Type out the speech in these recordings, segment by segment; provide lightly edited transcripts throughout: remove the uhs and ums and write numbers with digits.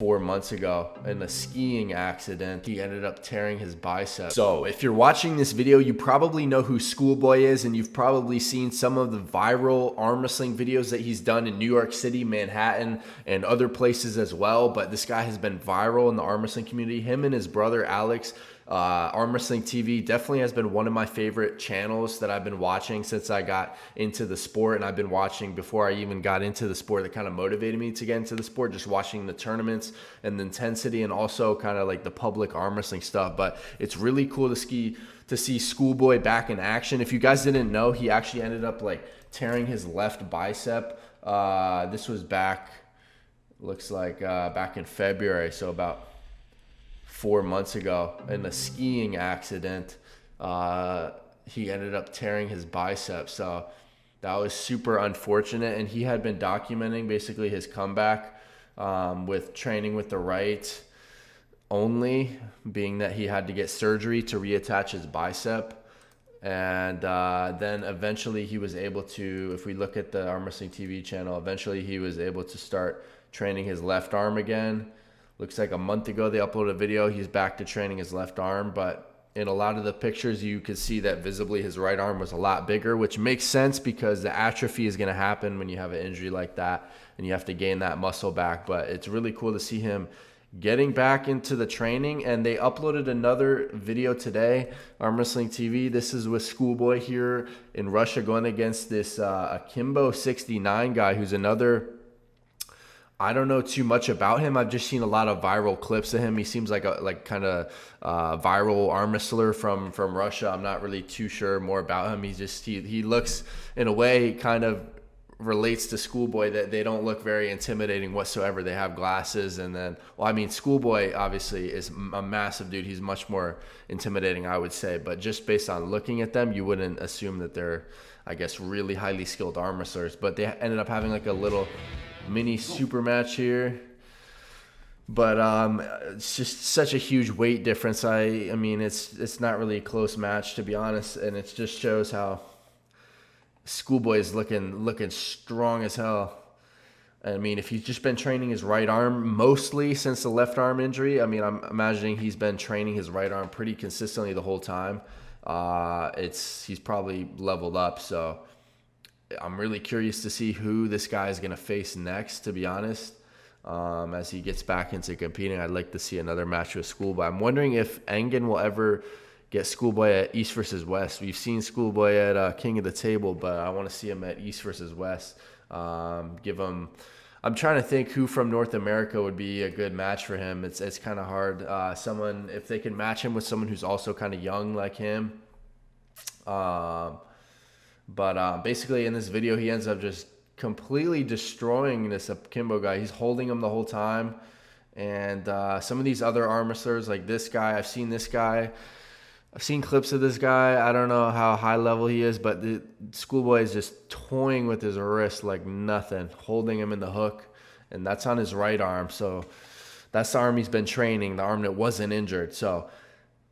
4 months ago in a skiing accident. He ended up tearing his bicep. So if you're watching this video, you probably know who Schoolboy is, and you've probably seen some of the viral arm wrestling videos that he's done in New York City, Manhattan, and other places as well. But this guy has been viral in the arm wrestling community. Him and his brother Alex, Arm Wrestling TV definitely has been one of my favorite channels that I've been watching since I got into the sport, and I've been watching before I even got into the sport. That kind of motivated me to get into the sport, just watching the tournaments and the intensity, and also kind of like the public arm wrestling stuff. But it's really cool to see Schoolboy back in action. If you guys didn't know, he actually ended up like tearing his left bicep. This was back, looks like back in February, so about 4 months ago in a skiing accident. He ended up tearing his bicep. So that was super unfortunate. And he had been documenting basically his comeback with training with the right only, being that he had to get surgery to reattach his bicep. And then eventually he was able to, if we look at the Arm Wrestling TV channel, eventually he was able to start training his left arm again. Looks like a month ago they uploaded a video. He's back to training his left arm, but in a lot of the pictures you could see that visibly his right arm was a lot bigger, which makes sense because the atrophy is going to happen when you have an injury like that and you have to gain that muscle back. But it's really cool to see him getting back into the training. And they uploaded another video today, Arm Wrestling TV. This is with Schoolboy here in Russia going against this Akimbo 69 guy, who's another, I don't know too much about him. I've just seen a lot of viral clips of him. He seems like a kind of viral arm wrestler from Russia. I'm not really too sure more about him. He looks, in a way, kind of relates to Schoolboy, that they don't look very intimidating whatsoever. They have glasses, and then, well, I mean, Schoolboy obviously is a massive dude. He's much more intimidating, I would say. But just based on looking at them, you wouldn't assume that they're, I guess, really highly skilled arm wrestlers. But they ended up having like a little mini super match here, but it's just such a huge weight difference. I mean it's not really a close match, to be honest, and it just shows how Schoolboy is looking strong as hell. I mean, if he's just been training his right arm mostly since the left arm injury, I mean, I'm imagining he's been training his right arm pretty consistently the whole time. He's probably leveled up, so I'm really curious to see who this guy is going to face next, to be honest. As he gets back into competing, I'd like to see another match with Schoolboy. I'm wondering if Engen will ever get Schoolboy at East versus West. We've seen Schoolboy at King of the Table, but I want to see him at East versus West. I'm trying to think who from North America would be a good match for him. It's kind of hard. If they can match him with someone who's also kind of young like him. But basically in this video, he ends up just completely destroying this Akimbo guy. He's holding him the whole time. And some of these other arm wrestlers, like this guy, I've seen clips of this guy. I don't know how high level he is, but the Schoolboy is just toying with his wrist like nothing, holding him in the hook. And that's on his right arm. So that's the arm he's been training, the arm that wasn't injured. So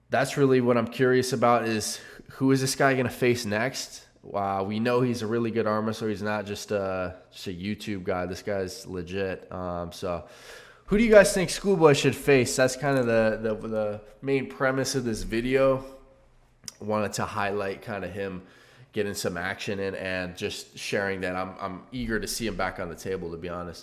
that's really what I'm curious about, is who is this guy going to face next? Wow, we know he's a really good arm wrestler. He's not just a YouTube guy. This guy's legit. So who do you guys think Schoolboy should face? That's kind of the main premise of this video. Wanted to highlight kind of him getting some action in and just sharing that I'm eager to see him back on the table, to be honest.